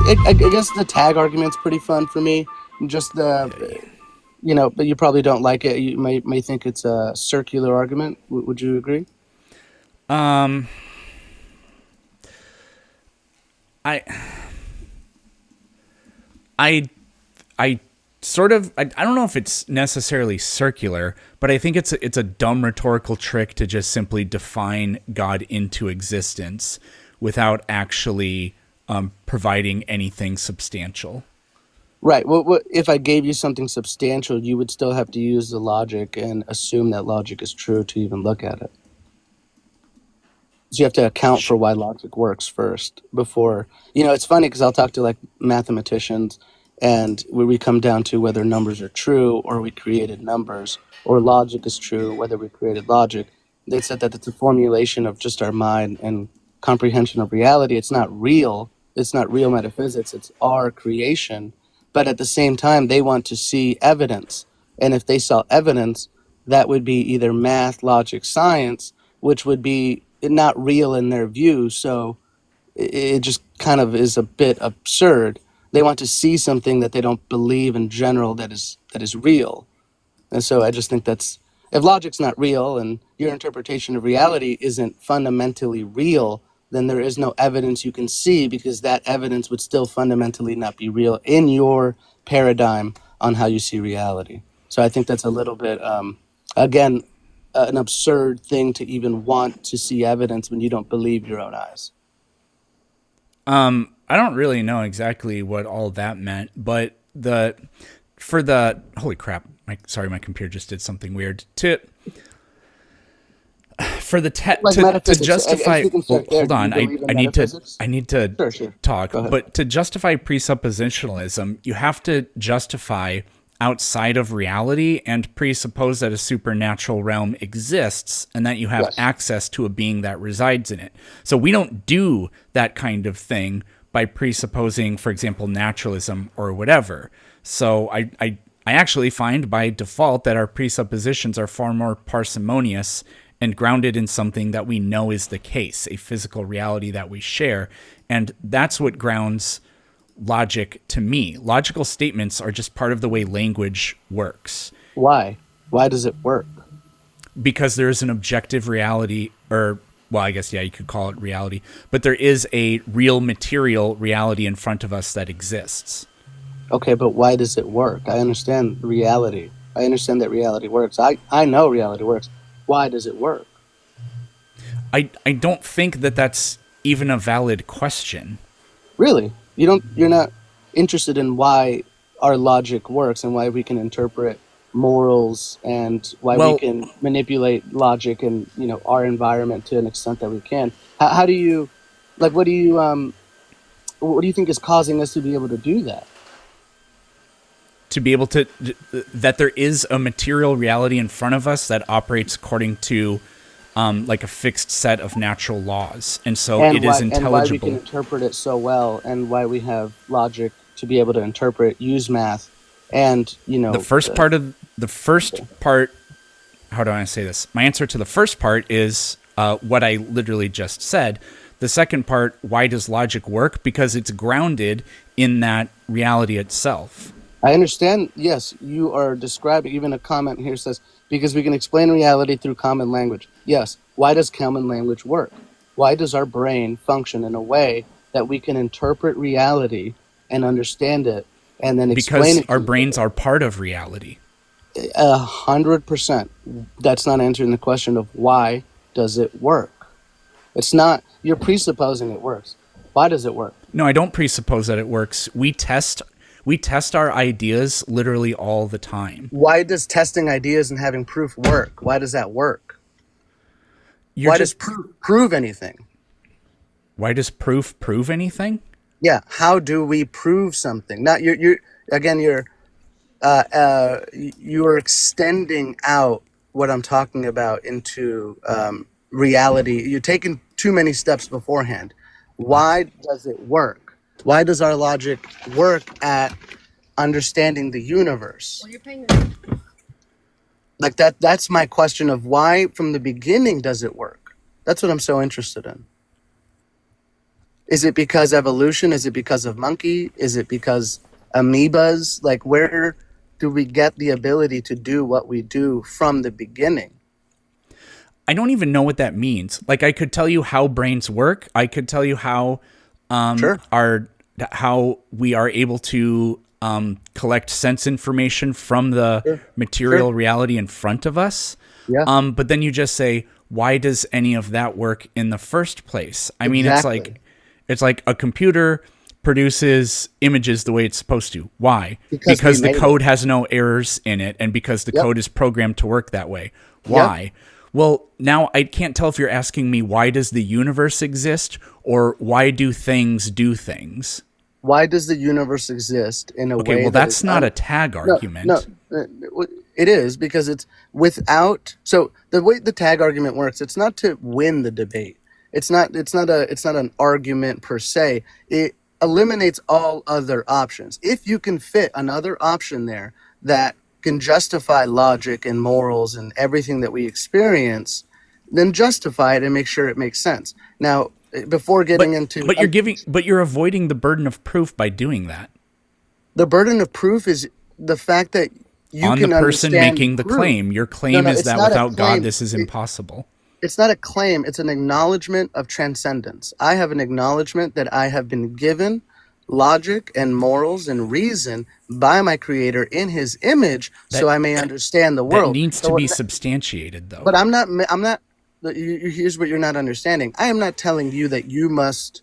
I guess the tag argument's pretty fun for me. Just but you probably don't like it. You may think it's a circular argument. Would you agree? Um, I, I, I sort of, I don't know if it's necessarily circular, but I think it's a dumb rhetorical trick to just simply define God into existence without actually providing anything substantial. Right. Well, if I gave you something substantial, you would still have to use the logic and assume that logic is true to even look at it. So you have to account for why logic works first before, it's funny because I'll talk to like mathematicians and where we come down to whether numbers are true or we created numbers or logic is true, whether we created logic. They said that it's a formulation of just our mind and comprehension of reality. It's not real. It's not real metaphysics. It's our creation. But at the same time, they want to see evidence. And if they saw evidence, that would be either math, logic, science, which would be not real in their view. So it just kind of is a bit absurd. They want to see something that they don't believe in general that is real. And so I just think that's if logic's not real and your interpretation of reality isn't fundamentally real, then there is no evidence you can see because that evidence would still fundamentally not be real in your paradigm on how you see reality. So I think that's a little bit, again, an absurd thing to even want to see evidence when you don't believe your own eyes. I don't really know exactly what all that meant, but for the holy crap, my computer just did something weird to for the Like to metaphysics, if justify. you can Well, start there, hold do you on, believe in I need to metaphysics? Sure, sure. talk, Go ahead. but to justify presuppositionalism, you have to justify outside of reality and presuppose that a supernatural realm exists and that you have Yes. access to a being that resides in it. So we don't do that kind of thing by presupposing, for example, naturalism or whatever. So I actually find by default that our presuppositions are far more parsimonious and grounded in something that we know is the case, a physical reality that we share. And that's what grounds logic to me. Logical statements are just part of the way language works Why? Why does it work? because there is an objective reality, or, well, I guess, yeah, you could call it reality, but there is a real material reality in front of us that exists. Okay, but why does it work? I understand reality. I understand that reality works. I know reality works. Why does it work? I don't think that that's even a valid question. Really? You're not interested in why our logic works and why we can interpret morals and why we Well, can manipulate logic and, our environment to an extent that we can. How do you like what do you think is causing us to be able to do that? to be able to, that there is a material reality in front of us that operates according to like a fixed set of natural laws, and so And it is why we can intelligible. interpret it so well and why we have logic to be able to interpret, use math and, The first part of the first part, how do I say this? My answer to the first part is what I literally just said. The second part, why does logic work? Because it's grounded in that reality itself. I understand. Yes, you are describing, even a comment here says, because we can explain reality through common language. Yes. Why does common language work? Why does our brain function in a way that we can interpret reality and understand it and then explain Because it our to each brains other? are part of reality. 100%. That's not answering the question of why does it work? It's not, you're presupposing it works. Why does it work? No, I don't presuppose that it works. We test our ideas literally all the time. Why does testing ideas and having proof work? Why does that work? You're Why does just proof prove anything? Why does proof prove anything? Yeah, how do we prove something? Not you're again you're extending out what I'm talking about into reality. You're taking too many steps beforehand. What? Why does it work? Why does our logic work at understanding the universe? Well, you're paying. Like that's my question of why from the beginning does it work? That's what I'm so interested in. Is it because evolution? Is it because of monkey? Is it because amoebas? Like, where do we get the ability to do what we do from the beginning? I don't even know what that means. Like, I could tell you how brains work. I could tell you how Sure. how we are able to collect sense information from the Sure. material Sure. reality in front of us. Yeah. But then you just say, why does any of that work in the first place? I mean, Exactly. it's like a computer produces images the way it's supposed to. Why? Because we Because the made code it. has no errors in it, and because the Yep. code is programmed to work that way. Yep. Why? Well, now I can't tell if you're asking me why does the universe exist or why do things do things. Why does the universe exist in a Okay, way well that that's is not a tag no, no, argument. it is because it's without. So the way the tag argument works, it's not to win the debate. It's not an argument per se. It eliminates all other options. If you can fit another option there that can justify logic and morals and everything that we experience, then justify it and make sure it makes sense. Now, before getting into But you're avoiding the burden of proof by doing that the burden of proof is the fact that you on the can person understand making the proof. claim. Your No, claim no, is it's that not a without God claim. this is impossible. It's not a claim. It's an acknowledgement of transcendence. I have an acknowledgement that I have been given logic and morals and reason by my creator in his image so That I may understand the that world. needs to So, be substantiated though. but I'm not, here's what you're not understanding. I am not telling you that you must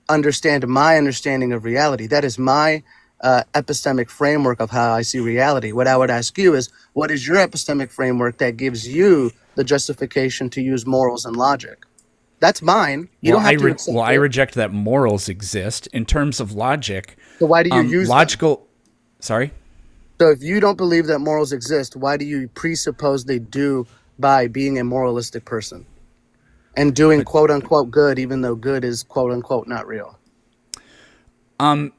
understand my understanding of reality. That is my epistemic framework of how I see reality. What I would ask you is, what is your epistemic framework that gives you the justification to use morals and logic? That's mine. You don't have to accept I it. reject that morals exist in terms of logic. So why do you use them? Logical. Sorry. So if you don't believe that morals exist, why do you presuppose they do by being a moralistic person and doing quote unquote good, even though good is quote unquote not real?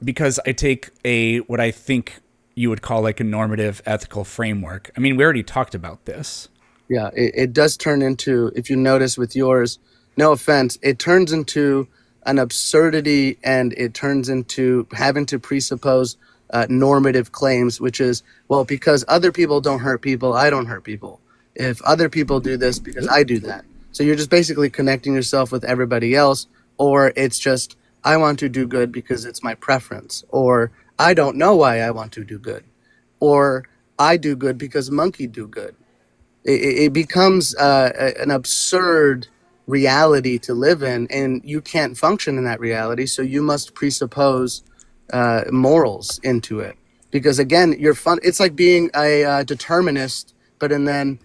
Because I take a what I think you would call like a normative ethical framework. I mean, we already talked about this. Yeah, it does turn into, if you notice with yours, no offense, it turns into an absurdity and it turns into having to presuppose normative claims, which is, well, because other people don't hurt people, I don't hurt people. If other people do this, because I do that. So you're just basically connecting yourself with everybody else, or it's just, I want to do good because it's my preference, or I don't know why I want to do good, or I do good because monkey do good. It becomes an absurd reality to live in, and you can't function in that reality. So you must presuppose morals into it, because again, you're fun. It's like being a determinist, but and then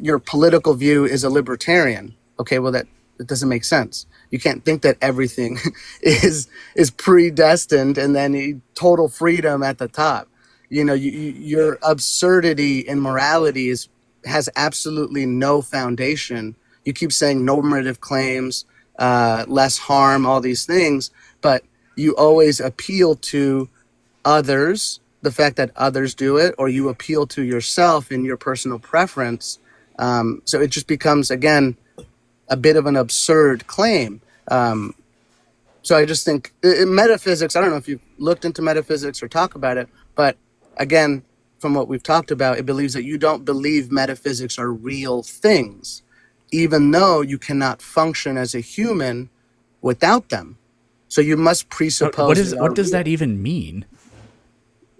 your political view is a libertarian. Okay, well that doesn't make sense. You can't think that everything is predestined and then total freedom at the top. You know, your absurdity in morality has absolutely no foundation. You keep saying normative claims, less harm, all these things, but you always appeal to others, the fact that others do it, or you appeal to yourself in your personal preference. So it just becomes, again, a bit of an absurd claim. So I just think in metaphysics, I don't know if you've looked into metaphysics or talk about it, but again, from what we've talked about, it believes that you don't believe metaphysics are real things, even though you cannot function as a human without them. So you must presuppose they are What does real. that even mean?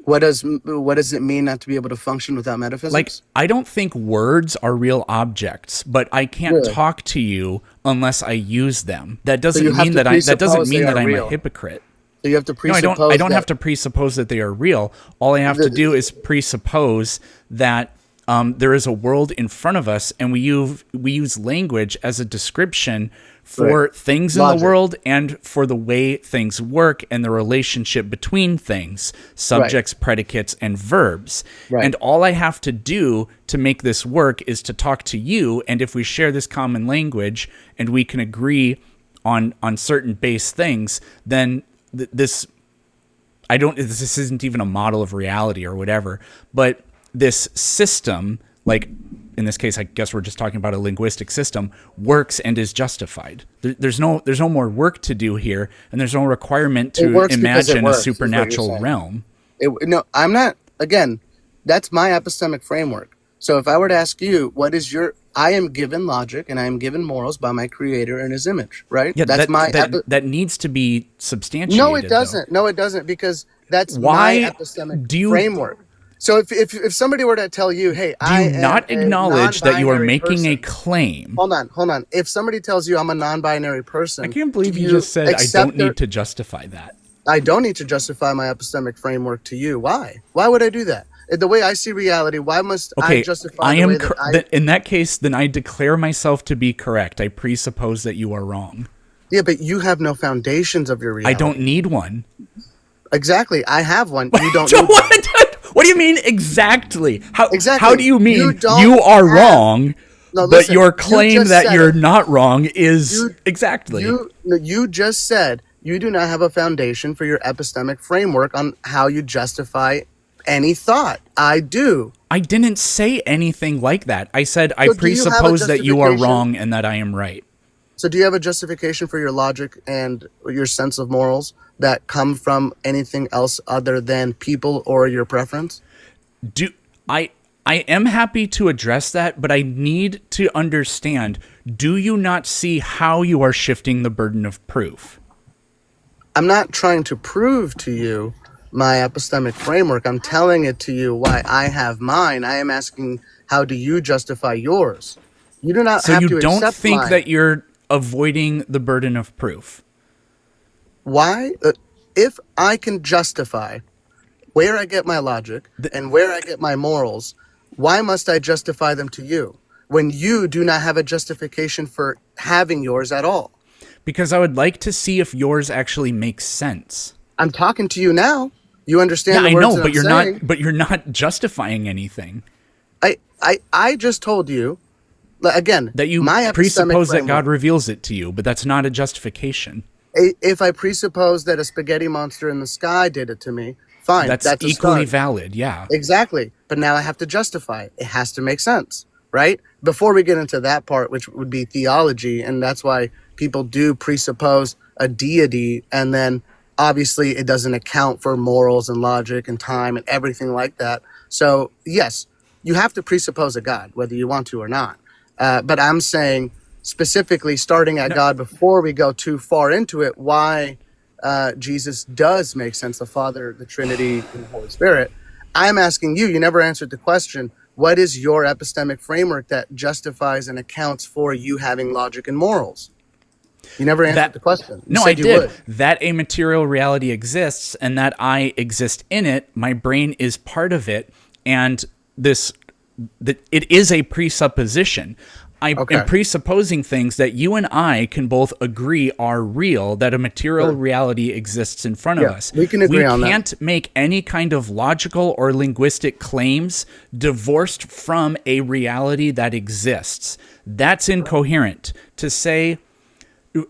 What does it mean not to be able to function without Like, metaphysics? I don't think words are real objects, but I can't Really? talk to you unless I use them. That So you doesn't have mean to that doesn't presuppose they mean that are I'm a real. hypocrite. So you have to No, I presuppose I don't have that to presuppose that they are real. All I have to do is presuppose that there is a world in front of us, and we use language as a description for Right. things in Logic. the world and for the way things work and the relationship between things, subjects, predicates, and verbs. Right. And all I have to do to make this work is to talk to you, and if we share this common language and we can agree on certain base things, then this isn't even a model of reality or whatever, but this system, like in this case, I guess we're just talking about a linguistic system, works and is justified. There's no more work to do here, and there's no requirement to imagine a supernatural realm. No, I'm not. Again, that's my epistemic framework. So if I were to ask you, what is your? I am given logic and I am given morals by my Creator in His image, right? Yeah, that needs to be substantiated. No, it doesn't. No, it doesn't, because that's my epistemic framework. So if somebody were to tell you, hey, do you not acknowledge that you are making a claim? Hold on. If somebody tells you I'm a non-binary person, I can't believe you just said I don't need to justify that. I don't need to justify my epistemic framework to you. Why? Why would I do that? The way I see reality, why must I justify the way that in that case, then I declare myself to be correct. I presuppose that you are wrong. Yeah, but you have no foundations of your reality. I don't need one. Exactly. I have one. You don't need one. What do you mean exactly? Exactly. How do you mean you are wrong, but your claim that you're not wrong is exactly? You just said you do not have a foundation for your epistemic framework on how you justify any thought. I do. I didn't say anything like that. I said I presuppose that you are wrong and that I am right. So do you have a justification for your logic and your sense of morals that come from anything else other than people or your preference? I am happy to address that, but I need to understand, do you not see how you are shifting the burden of proof? I'm not trying to prove to you my epistemic framework. I'm telling it to you why I have mine. I am asking, how do you justify yours? You do not have to accept mine. So you don't think that you're avoiding the burden of proof? Why? If I can justify where I get my logic and where I get my morals, why must I justify them to you when you do not have a justification for having yours at all? Because I would like to see if yours actually makes sense. I'm talking to you now. You understand the words that I'm saying? But you're not justifying anything. I just told you, again, that you presuppose that God reveals it to you, but that's not a justification. If I presuppose that a spaghetti monster in the sky did it to me, fine. That's equally valid, yeah. Exactly. But now I have to justify it. It has to make sense, right? Before we get into that part, which would be theology, and that's why people do presuppose a deity, and then obviously it doesn't account for morals and logic and time and everything like that. So yes, you have to presuppose a God, whether you want to or not. But I'm saying specifically starting at God before we go too far into it, why Jesus does make sense, the Father, the Trinity, and the Holy Spirit. I'm asking you, you never answered the question, what is your epistemic framework that justifies and accounts for you having logic and morals? You never answered the question. No, I did. That a material reality exists and that I exist in it. My brain is part of it. And it is a presupposition. I am presupposing things that you and I can both agree are real, that a material reality exists in front of us. We can agree on that. We can't make any kind of logical or linguistic claims divorced from a reality that exists. That's incoherent. To say,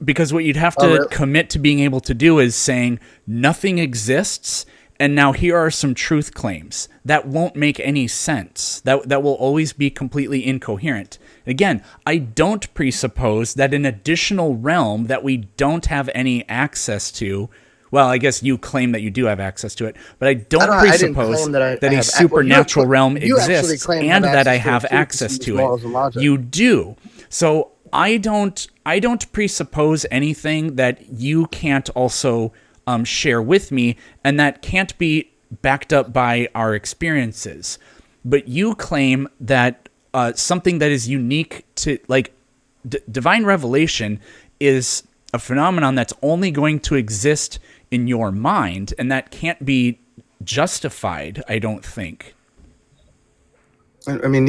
because what you'd have to commit to being able to do is saying nothing exists, and now here are some truth claims. That won't make any sense. That will always be completely incoherent. Again, I don't presuppose that an additional realm that we don't have any access to, well, I guess you claim that you do have access to it, but I don't presuppose that a supernatural realm exists and that I have access to it. You do. So I don't presuppose anything that you can't also share with me, and that can't be backed up by our experiences. But you claim that something that is unique to, like, divine revelation is a phenomenon that's only going to exist in your mind, and that can't be justified, I don't think. I mean,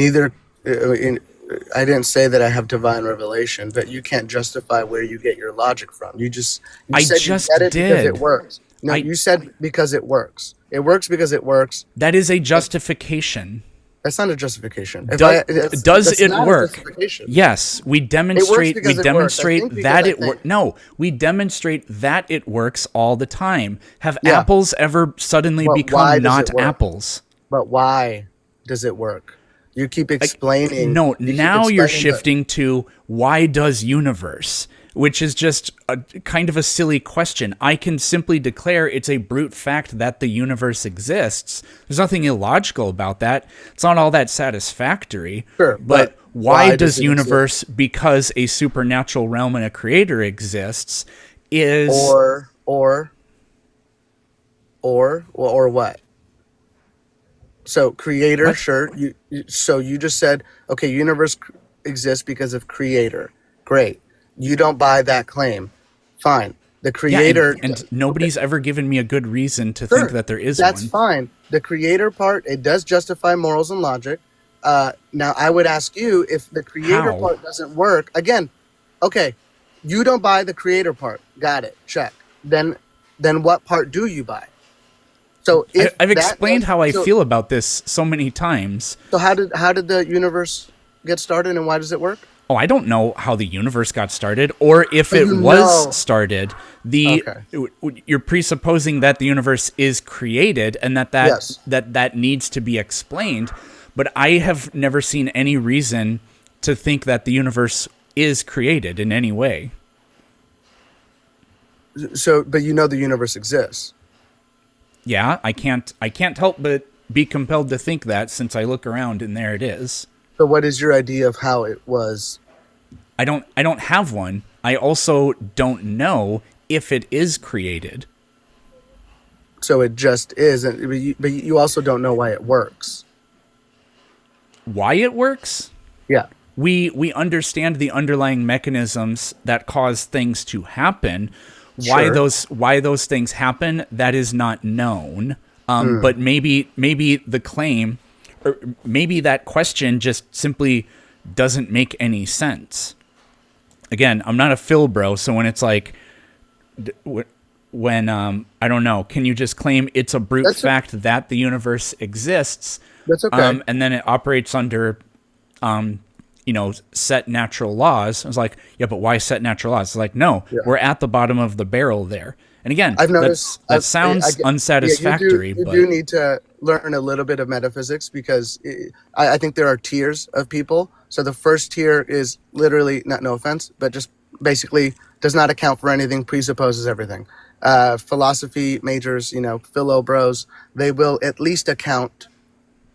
I didn't say that I have divine revelation, but you can't justify where you get your logic from. You said it because it works. No, you said because it works. It works because it works. That is a justification. That's not a justification. Does it work? Yes, we demonstrate that it works. No, we demonstrate that it works all the time. Have apples ever suddenly become not apples? But why does it work? You keep explaining. No, you keep now you're explaining shifting to why does universe, which is just a kind of a silly question. I can simply declare it's a brute fact that the universe exists. There's nothing illogical about that. It's not all that satisfactory. Sure, but why does it universe, because a supernatural realm and a creator exists, is or what? So creator, What? sure. So you just said, okay, universe exists because of creator. Great. You don't buy that claim. Fine. The Yeah, creator and nobody's ever given me a good reason to Sure, think that there is that's one. fine. The creator part, it does justify morals and logic. Now I would ask you, if the creator How? part doesn't work, again, okay, you don't buy the creator part. Got it. Check. Then what part do you buy? So if I've that explained does- how I so- feel about this so many times. So how did the universe get started, and why does it work? Oh, I don't know how the universe got started, or if But it you was know. started. Okay. You're presupposing that the universe is created and Yes. that needs to be explained. But I have never seen any reason to think that the universe is created in any way. So, but you know the universe exists. Yeah, I can't help but be compelled to think that, since I look around and there it is. So what is your idea of how it was? I don't have one. I also don't know if it is created. So it just is, but you also don't know why it works. Why it works? Yeah. We understand the underlying mechanisms that cause things to happen. Why Sure. those things happen, that is not known. But maybe the claim, or maybe that question just simply doesn't make any sense. Again, I'm not a Phil bro, so when it's like, when I don't know, can you just claim it's a brute fact that the universe exists? That's okay. And then it operates under, set natural laws. I was like, yeah, but why set natural laws? It's like, no, we're at the bottom of the barrel there. And again, I've noticed that sounds unsatisfactory. You but do need to learn a little bit of metaphysics, because I think there are tiers of people. So the first tier is literally, no offense, but just basically does not account for anything, presupposes everything. Philosophy majors, philo bros, they will at least account.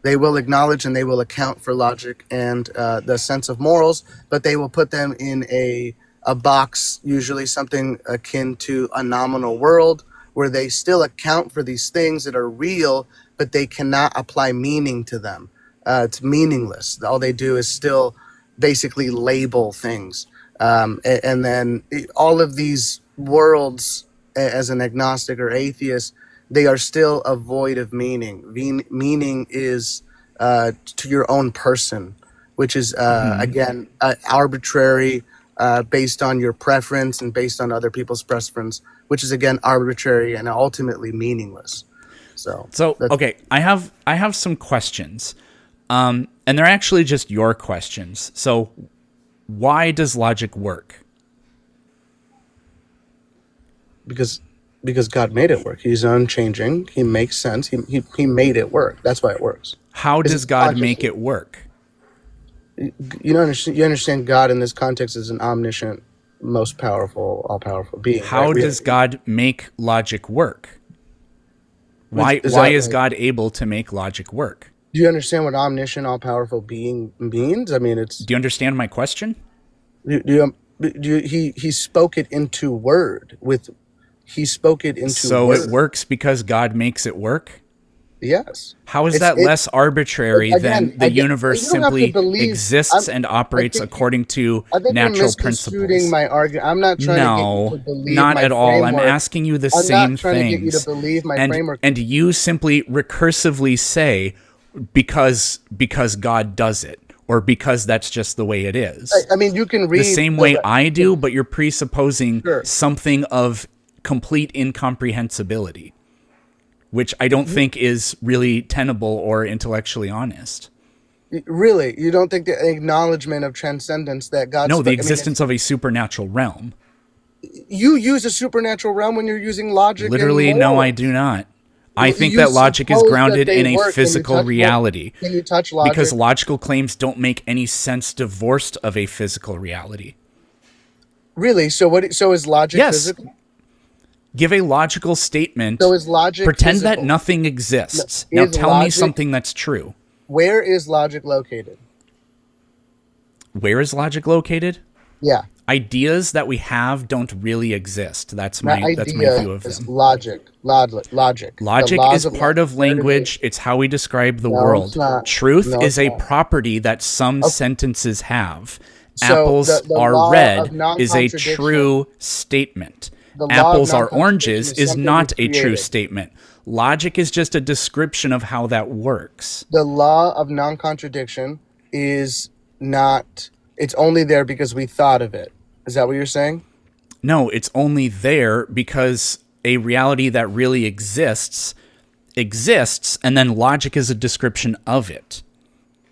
They will acknowledge and they will account for logic and the sense of morals, but they will put them in a box, usually something akin to a nominal world, where they still account for these things that are real, but they cannot apply meaning to them. It's meaningless. All they do is still basically label things. And then all of these worlds, as an agnostic or atheist, they are still a void of meaning. Meaning is to your own person, which is, again, arbitrary, based on your preference and based on other people's preference, which is, again, arbitrary and ultimately meaningless. So okay, I have some questions, and they're actually just your questions. So why does logic work? Because God made it work. He's unchanging. He makes sense. He made it work. That's why it works. How does God make it work? You understand God in this context is an omniscient, most powerful, all-powerful being. How right? does God make logic work? Why is God able to make logic work? Do you understand what omniscient, all-powerful being means? I mean, it's. Do you understand my question? He spoke it into word with. He spoke it into. So word. it works because God makes it work? Yes. How is that less arbitrary than the universe simply exists and operates according to natural principles? My argument. I'm not trying to get you to believe not my at all. framework. I'm asking you the I'm same not trying things. to get you to believe my framework. And you simply recursively say because God does it, or because that's just the way it is. I mean, you can read the same way I do, but you're presupposing Sure. something of complete incomprehensibility, which I don't think is really tenable or intellectually honest. Really, you don't think the acknowledgement of transcendence that God? No, the existence of a supernatural realm. You use a supernatural realm when you're using logic. Literally, and no, morals. I do not. I think You that logic is suppose that grounded they in a work. Can you physical touch- reality. Can you touch logic? Because logical claims don't make any sense divorced of a physical reality. Really? So what? So is logic Yes. physical? Give a logical statement. So is logic Pretend that physical? nothing exists. No, Now is tell me logic- something that's true. Where is logic located? Where is logic located? Yeah. Ideas that we have don't really exist. That's Not my view of is them. logic. Logic. The Logic laws is part of where do they- language. It's how we describe the No, world. it's not. Truth No, is it's a not. property that some sentences have. So Apples the are law red of is a non-contradiction- true statement. The law of Apples are non-contradiction oranges is is something not we a true created. statement. Logic is just a description of how that works. The law of non-contradiction is not. It's only there because we thought of it. Is that what you're saying? No, it's only there because a reality that really exists, and then logic is a description of it.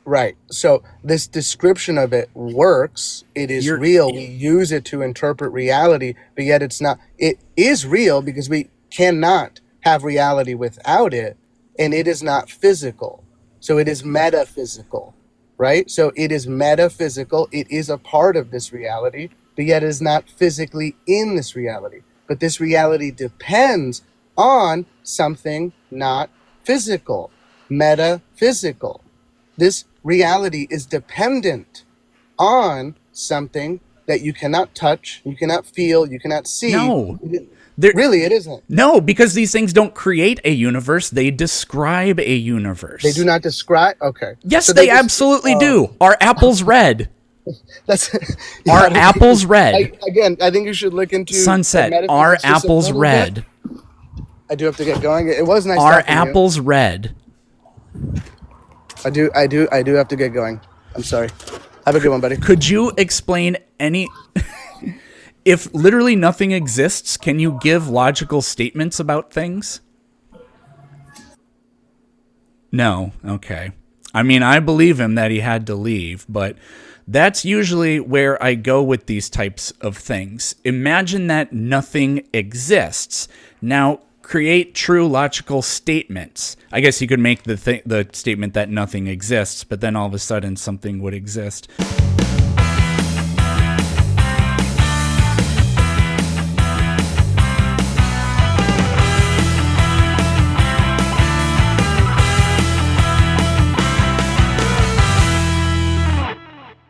Right. So this description of it works. It is real. We use it to interpret reality, but yet it's not. It is real because we cannot have reality without it, and it is not physical. So it is metaphysical, right? So it is metaphysical. It is a part of this reality, but yet is not physically in this reality. But this reality depends on something not physical, metaphysical. This reality is dependent on something that you cannot touch, you cannot feel, you cannot see. No. Really, it isn't. No, because these things don't create a universe, they describe a universe. They do not describe. Okay. Yes, So they absolutely do. Are apples red? That's Are apples red? Again, I think you should look into Sunset. the Are metaphysics just a apples little red? bit. I do have to get going. It was nice. Are talking to you. apples red? I do have to get going. I'm sorry. Have a good one, buddy. Could you explain any... If literally nothing exists, can you give logical statements about things? No. Okay. I mean, I believe him that he had to leave, but that's usually where I go with these types of things. Imagine that nothing exists. Now, create true logical statements. I guess you could make the statement that nothing exists, but then all of a sudden something would exist.